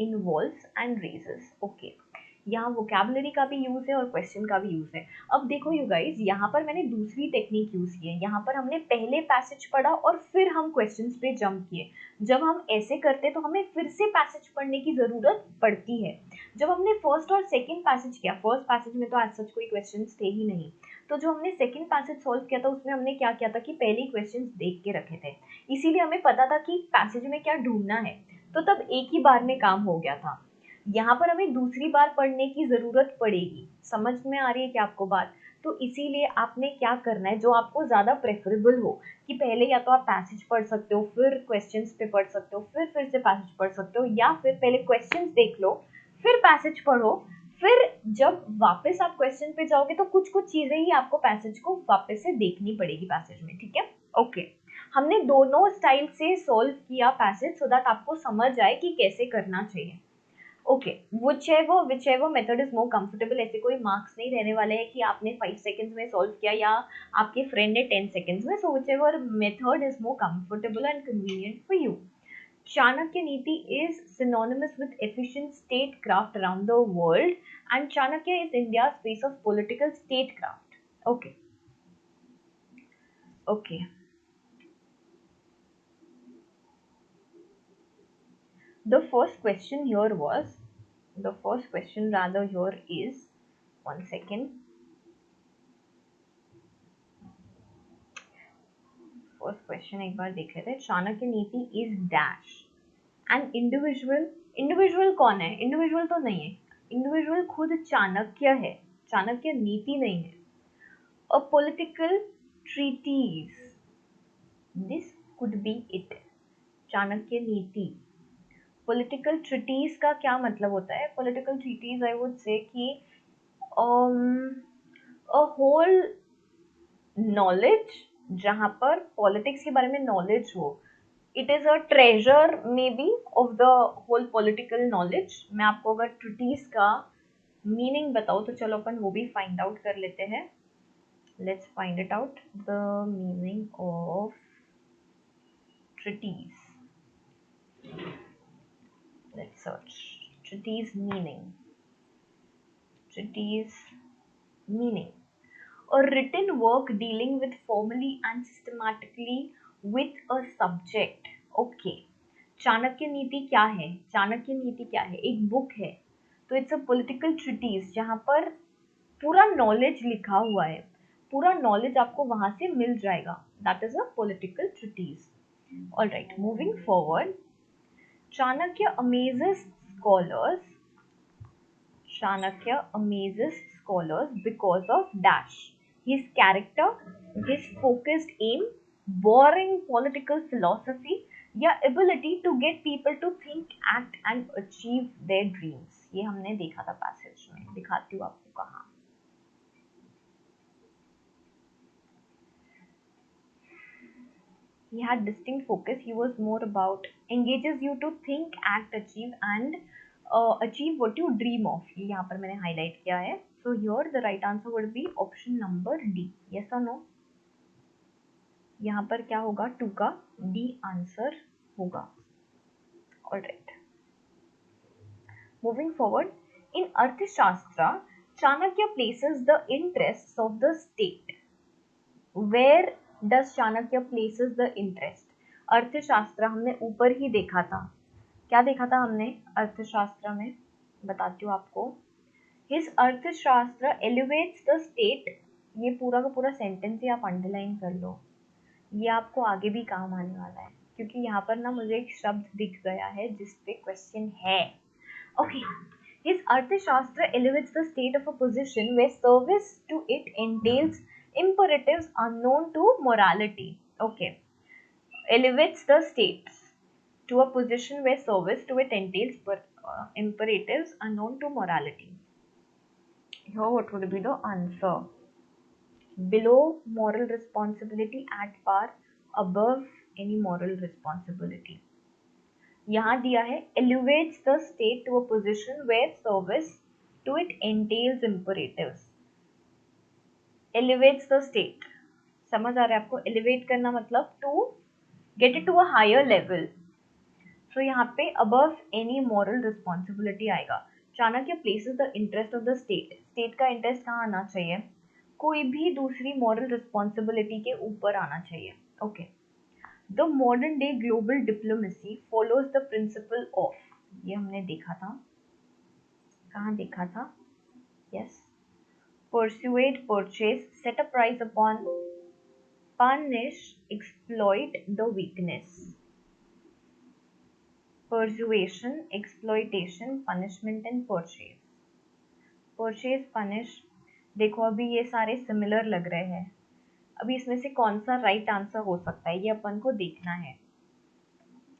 involves and raises. Okay, यहाँ वोकैबुलरी का भी यूज है और क्वेश्चन का भी यूज है। अब देखो यू गाइज, यहाँ पर मैंने दूसरी टेक्निक यूज की है। यहाँ पर हमने पहले पैसेज पढ़ा और फिर हम क्वेश्चंस पे जंप किए। जब हम ऐसे करते तो हमें फिर से पैसेज पढ़ने की जरूरत पड़ती है। जब हमने फर्स्ट और सेकंड पैसेज किया, फर्स्ट पैसेज में तो आज सच कोई क्वेश्चंस थे ही नहीं, तो जो हमने सेकंड पैसेज सॉल्व किया था उसमें हमने क्या किया था कि पहले ही क्वेश्चंस देख के रखे थे, इसीलिए हमें पता था कि पैसेज में क्या ढूंढना है, तो तब एक ही बार में काम हो गया था। यहाँ पर हमें दूसरी बार पढ़ने की जरूरत पड़ेगी। समझ में आ रही है क्या आपको बात? तो इसीलिए आपने क्या करना है, जो आपको ज्यादा प्रेफरेबल हो, कि पहले या तो आप पैसेज पढ़ सकते हो, फिर क्वेश्चंस पे पढ़ सकते हो, फिर से पैसेज पढ़ सकते हो, या फिर पहले क्वेश्चंस देख लो फिर पैसेज पढ़ो, फिर जब वापस आप क्वेश्चन पे जाओगे तो कुछ कुछ चीजें ही आपको पैसेज को वापस से देखनी पड़ेगी पैसेज में, ठीक है? ओके, हमने दोनों स्टाइल से सॉल्व किया पैसेज सो दैट आपको समझ आए कि कैसे करना चाहिए। Okay, whichever method is more comfortable, ऐसे कोई मार्क्स नहीं रहने वाले हैं कि आपने 5 सेकंड्स में सॉल्व किया या आपके फ्रेंड ने 10 सेकंड्स में। सो whichever method is more comfortable and convenient for you. Chanakya Niti is synonymous with efficient statecraft around the world, and Chanakya is India's face of political statecraft. Okay. Okay. The first question here is, one second. First question एक बार देख लेते हैं। Chanakya Niti is dash an individual कौन है? इंडिविजुअल तो नहीं है, इंडिविजुअल खुद चाणक्य है, चाणक्य नीति नहीं है। A political treatise, this could be it. Chanakya Niti, political treaties का क्या मतलब होता है? पॉलिटिकल ट्रीटीज आई वुड से कि अ होल नॉलेज, जहां पर पॉलिटिक्स के बारे में नॉलेज हो। It is a treasure may be of the whole political knowledge. मैं आपको अगर ट्रीटीज का मीनिंग बताऊं तो चलो अपन वो भी फाइंड आउट कर लेते हैं। Let's find it out, the meaning of treatise. Let's search treatise meaning. A written work dealing with formally and systematically with a subject. Okay, Chanakya नीति क्या है? चाणक्य नीति क्या है? एक बुक है, तो इट्स अ पॉलिटिकल ट्रीटीज जहां पर पूरा नॉलेज लिखा हुआ है, पूरा नॉलेज आपको वहां से मिल जाएगा। That is a political treatise. Alright, moving forward. Chanakya amazes scholars, Chanakya amazes scholars because of dash. His character, his focused aim, boring political philosophy, या ability to get people to think, act and achieve their dreams. ये हमने देखा था पैसेज में, दिखाती हूँ आपको कहाँ। He had distinct focus. He was more about engages you to think, act, achieve and achieve what you dream of. ये यहाँ पर मैंने highlight किया है. So here the right answer would be option number D. Yes or no? यहाँ पर क्या होगा? 2 का D आंसर होगा. Alright. Moving forward, in Arthashastra, Chanakya places the interests of the state. Where does Chanakya places the interest? अर्थशास्त्र हमने ऊपर ही देखा था। क्या देखा था हमने अर्थशास्त्र में? बताती हूँ आपको। His अर्थशास्त्र elevates the state, ये पूरा का पूरा सेंटेंस ही आप अंडरलाइन कर लो, ये आपको आगे भी काम आने वाला है, क्योंकि यहाँ पर ना मुझे एक शब्द दिख गया है जिस पे क्वेश्चन है। ओके, His अर्थशास्त्र elevates the state of a position where service to it entails imperatives unknown to morality. Okay, elevates the states to a position where service to it entails imperatives unknown to morality. Here what would be the answer? Below moral responsibility, at par, above any moral responsibility. यहाँ दिया है elevates the state to a position where service to it entails imperatives. Elevates the state. समझ आ रहा है आपको? एलिवेट करना मतलब to get it to a higher level. So यहाँ पे अबव एनी मॉरल रिस्पॉन्सिबिलिटी आएगा। Chanakya places the interest of the state. State का इंटरेस्ट कहाँ आना चाहिए? कोई भी दूसरी मॉरल रिस्पॉन्सिबिलिटी के ऊपर आना चाहिए। Okay. The modern day global diplomacy follows the principle of, ये हमने देखा था, कहाँ देखा था? Yes, persuade, purchase, set a price upon, punish, exploit the weakness। persuasion, exploitation, punishment and purchase। purchase, punish, देखो अभी ये सारे सिमिलर लग रहे हैं। अभी इसमें से कौन सा राइट आंसर हो सकता है ये अपन को देखना है।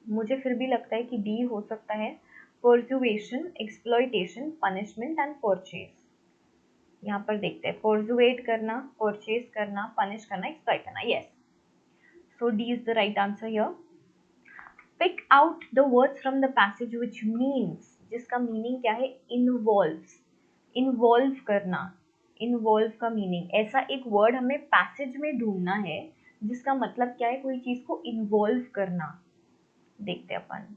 मुझे फिर भी लगता है कि डी हो सकता है, persuasion, exploitation, punishment and purchase। यहाँ पर देखते हैं, persuade करना, purchase करना, punish करना, exploit करना। yes, so D is the right answer here। pick out the words from the passage which means, जिसका मीनिंग क्या है? involves, इन्वॉल्व करना। इन्वॉल्व का मीनिंग, ऐसा एक वर्ड हमें पैसेज में ढूंढना है जिसका मतलब क्या है? कोई चीज को इन्वॉल्व करना। देखते हैं अपन।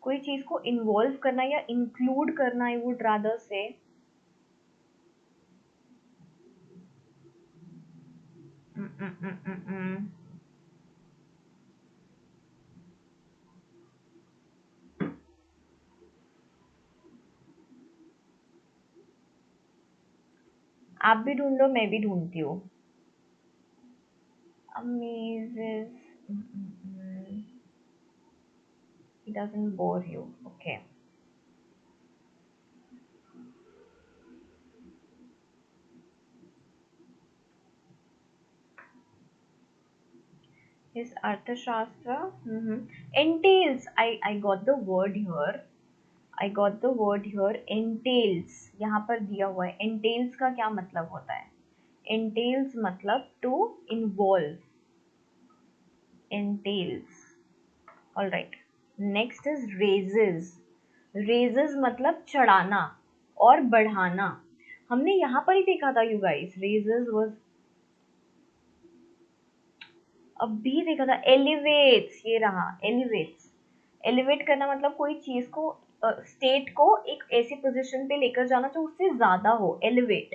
कोई चीज को इन्वॉल्व करना या इंक्लूड करना, आई वुड रादर से। आप भी ढूंढो, मैं भी ढूंढती हूँ। Amazes, it doesn't bore you, okay। His Arthashastra, entails, I got the word here, I got the word here, entails, यहाँ पर दिया हुआ है। entails का क्या मतलब होता है? entails मतलब to involve, entails। all right, next is raises। raises मतलब चढ़ाना और बढ़ाना। हमने यहाँ पर ही देखा था यू गाइस, raises was, अभी देखा था एलिवेट्स, ये रहा एलिवेट्स। एलिवेट करना मतलब कोई चीज को, स्टेट को एक ऐसी पोजीशन पे लेकर जाना जो उससे ज्यादा हो, elevate.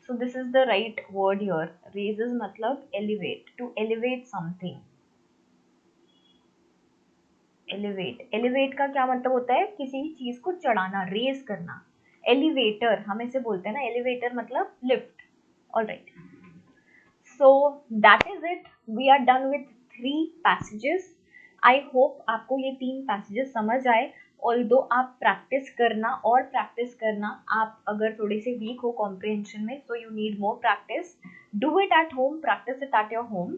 So this is the right word here. Raises मतलब elevate, to elevate something. Elevate, elevate का क्या मतलब होता है? किसी चीज को चढ़ाना, रेज करना। एलिवेटर हम इसे बोलते हैं ना, एलिवेटर मतलब lift. Alright, so that is it, we are done with 3 passages। I hope आपको ये 3 passages समझ आए। ऑल्दो आप प्रैक्टिस करना और प्रैक्टिस करना। आप अगर थोड़े से वीक हो कॉम्प्रिहेंशन में, so you need more practice, do it at home, practice it at your home।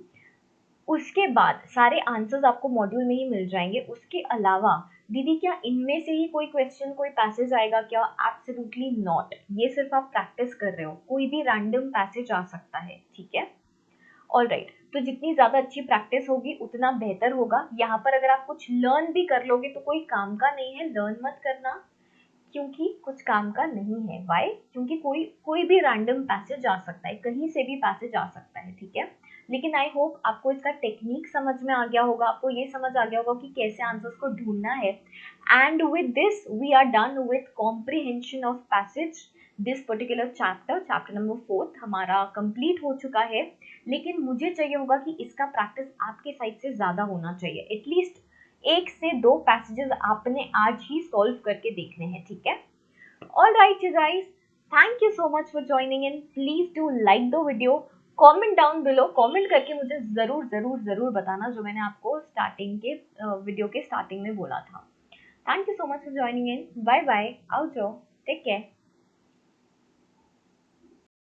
उसके बाद सारे आंसर्स आपको मॉड्यूल में ही मिल जाएंगे। उसके अलावा दीदी क्या इनमें से ही कोई क्वेश्चन, कोई पैसेज आएगा क्या? एब्सोल्युटली नॉट, ये सिर्फ आप प्रैक्टिस कर रहे हो, कोई भी रैंडम पैसेज आ सकता है, ठीक है? ऑलराइट, तो जितनी ज्यादा अच्छी प्रैक्टिस होगी उतना बेहतर होगा। यहाँ पर अगर आप कुछ लर्न भी कर लोगे तो कोई काम का नहीं है, लर्न मत करना, क्योंकि कुछ काम का नहीं है। व्हाई? क्योंकि कोई भी रैंडम पैसेज आ सकता है, कहीं से भी पैसेज आ सकता है, ठीक है? लेकिन आई होप आपको इसका टेक्निक समझ में आ गया होगा, आपको ये समझ आ गया होगा कि कैसे आंसर्स को ढूंढना है। And with this we are done with comprehension of passage. This particular chapter number 4 हमारा कंप्लीट हो चुका है। लेकिन मुझे चाहिए होगा कि इसका प्रैक्टिस आपके साइड से ज्यादा होना चाहिए। एटलीस्ट 1 से 2 पैसेजेस आपने आज ही सॉल्व करके देखने हैं, ठीक है? All right you guys, thank you so much for joining in. Please do like the video, comment down below, comment करके मुझे जरूर जरूर जरूर बताना जो मैंने आपको स्टार्टिंग के वीडियो के स्टार्टिंग में बोला था। Thank you so much for joining in, bye bye, आओ, टेक केयर।